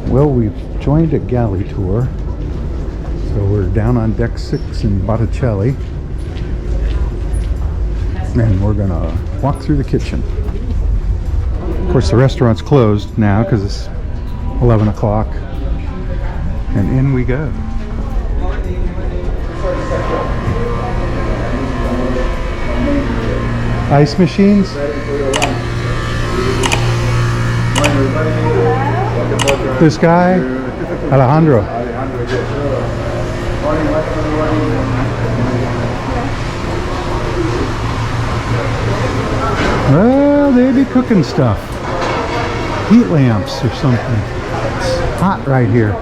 Well, we've joined a galley tour. So we're down on deck 6 in Botticelli. And we're gonna walk through the kitchen. Of course, the restaurant's closed now because it's 11 o'clock. And in we go. Ice machines? This guy, Alejandro. Well, they be cooking stuff. Heat lamps or something. It's hot right here.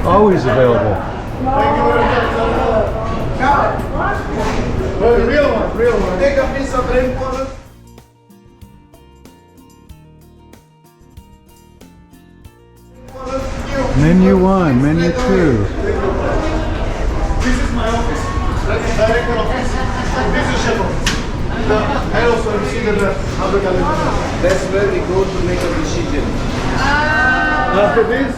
Always available. Real one. Take a piece of rainwater. Menu 1, menu 2. This is my office. That's the director office. This is chef office. I also receive the That's where we go to make a decision. After this,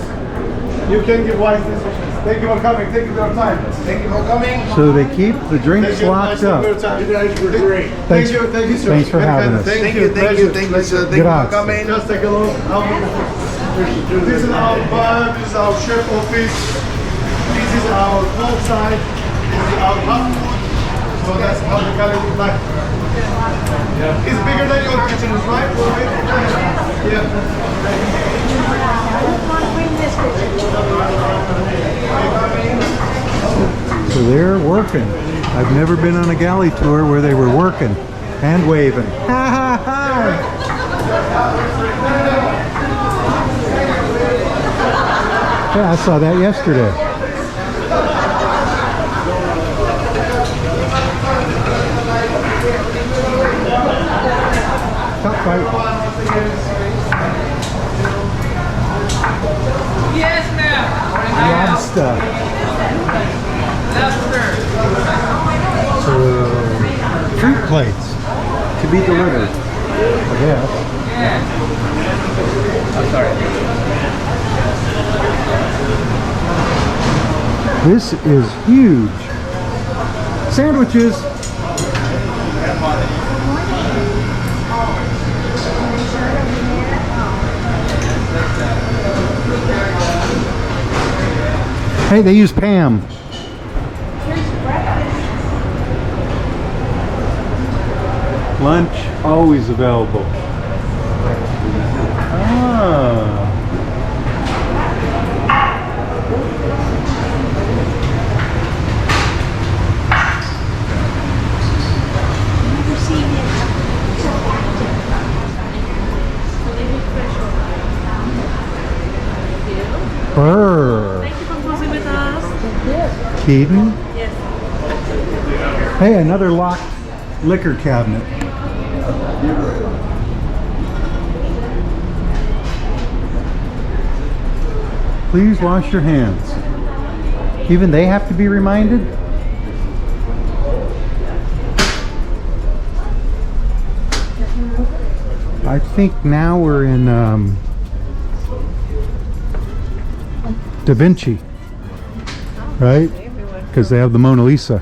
you can give wise decisions. Thank you for coming. Thank you for your time. Thank you for coming. So they keep the drinks locked up. You guys were great. Thanks, Thank you, sir. thanks for having us. Thank you, sir. Thank you for Grazie. coming. Just take a look. This is our bar. This is our chef office. This is our cold side. This is our hot food. So that's how the galley looks like. It's bigger than your kitchen, right? So they're working. I've never been on a galley tour where they were working and waving. Ha ha ha! Yeah, I saw that yesterday. Cockfight. Yes, ma'am. Lobster. So, fruit plates to be delivered, I guess. I'm sorry. This is huge. Sandwiches. Hey, they use Pam. Lunch always available. Ah. Brr. Thank you for closing with us. Keaton. Yes. Hey, another locked liquor cabinet. Please wash your hands. Even they have to be reminded? I think now we're in Da Vinci, right? Because they have the Mona Lisa.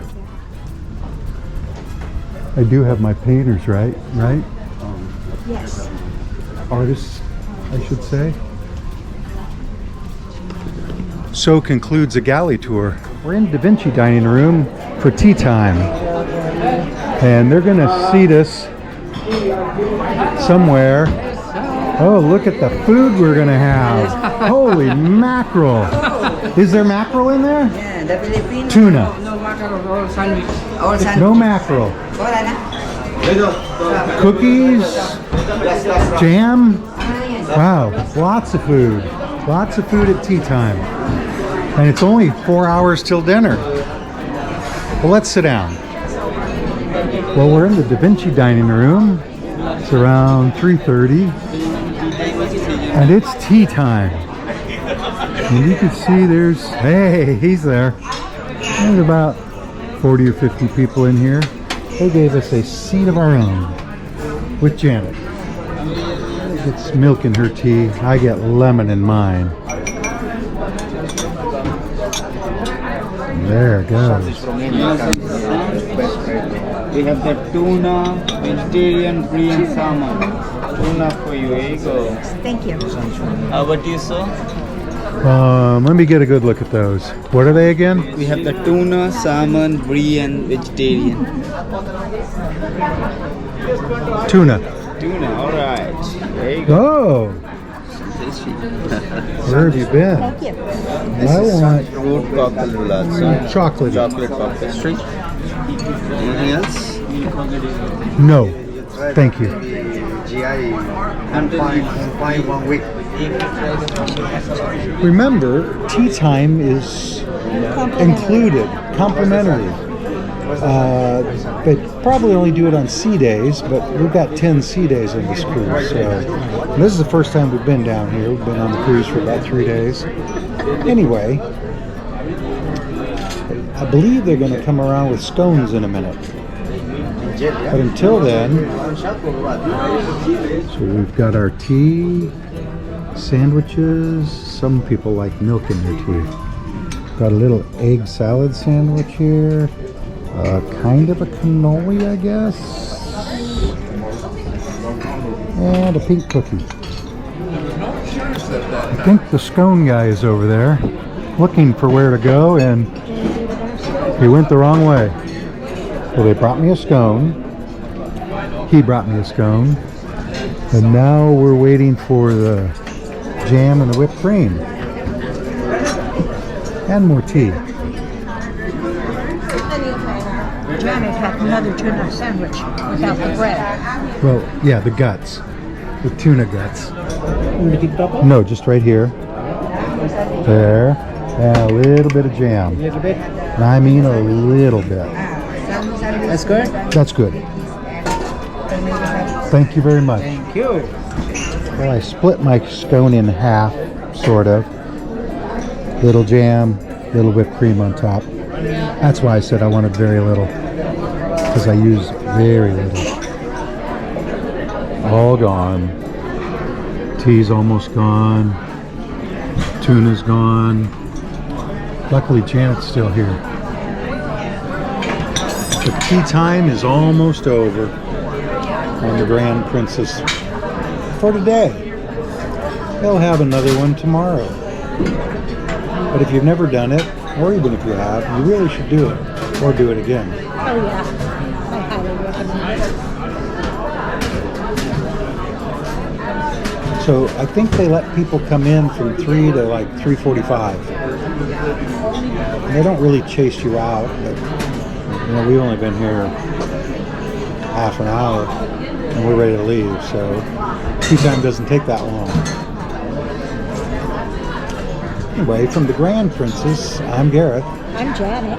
I do have my painters, right? Right? Yes. Artists, I should say. So concludes a galley tour. We're in Da Vinci dining room for tea time. And they're gonna seat us somewhere. Oh, look at the food we're gonna have. Holy mackerel. Is there mackerel in there? Yeah, the Philippines. Tuna. No mackerel, all sandwich. All sandwich. No mackerel. Wala na? Cookies, jam. Wow, lots of food. Lots of food at tea time. And it's only 4 hours till dinner. Well, let's sit down. Well, we're in the Da Vinci dining room. It's around 3:30. And it's tea time. And you can see hey, he's there. There's about 40 or 50 people in here. They gave us a seat of our own with Janet. She gets milk in her tea. I get lemon in mine. There it goes. We have the tuna, vegetarian, free and salmon. Tuna for you, here you go. Thank you. What do you say? Let me get a good look at those. What are they again? We have the tuna, salmon, brie and vegetarian. Tuna. Tuna, alright. There you go. Oh, where have you been? Thank you. This I is want fruit cocktail roulade. chocolate. Chocolate cocktail. Straight. Anything else? No, thank you. GI in 1 week. Remember, tea time is included, complimentary. They probably only do it on sea days, but we've got 10 sea days on this cruise. So this is the first time we've been down here. We've been on the cruise for about 3 days. Anyway, I believe they're going to come around with scones in a minute. But until then, so we've got our tea, sandwiches. Some people like milk in their tea. Got a little egg salad sandwich here. Kind of a cannoli, I guess. And a pink cookie. I think the scone guy is over there looking for where to go, and he went the wrong way. Well, they brought me a scone. He brought me a scone. And now we're waiting for the jam and the whipped cream. And more tea. Janet had another tuna sandwich without the bread. Well, yeah, the guts. The tuna guts. No, just right here. There. And a little bit of jam. A little bit. And I mean a little bit. That's good? That's good. Thank you very much. Thank you. Well, I split my scone in half, sort of. Little jam, little whipped cream on top. That's why I said I wanted very little, because I use very little. All gone. Tea's almost gone. Tuna's gone. Luckily, Janet's still here. The tea time is almost over on the Grand Princess for today. They'll have another one tomorrow. But if you've never done it, or even if you have, you really should do it, or do it again. Oh yeah, I highly recommend it. So I think they let people come in from 3 to like 3:45. And they don't really chase you out, but you know, we've only been here half an hour and we're ready to leave, so tea time doesn't take that long. Anyway, from the Grand Princess, I'm Gareth, I'm Janet.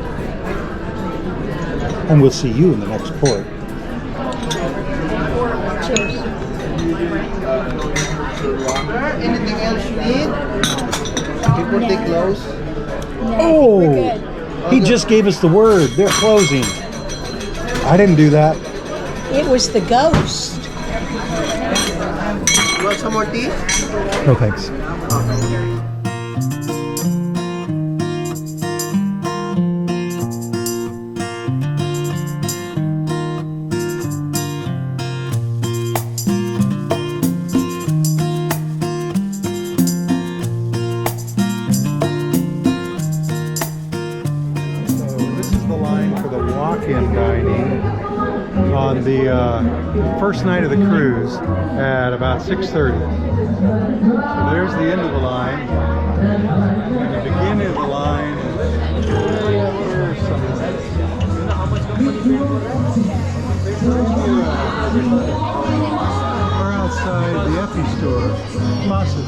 and we'll see you in the next port. Cheers. Anything else you need? Before they close? Oh, he just gave us the word. They're closing. I didn't do that. It was the ghost. You want some more tea? No thanks. Walk-in dining on the first night of the cruise at about 6:30. So there's the end of the line, and the beginning of the line is somewhere. We're outside the Effie store. Massive.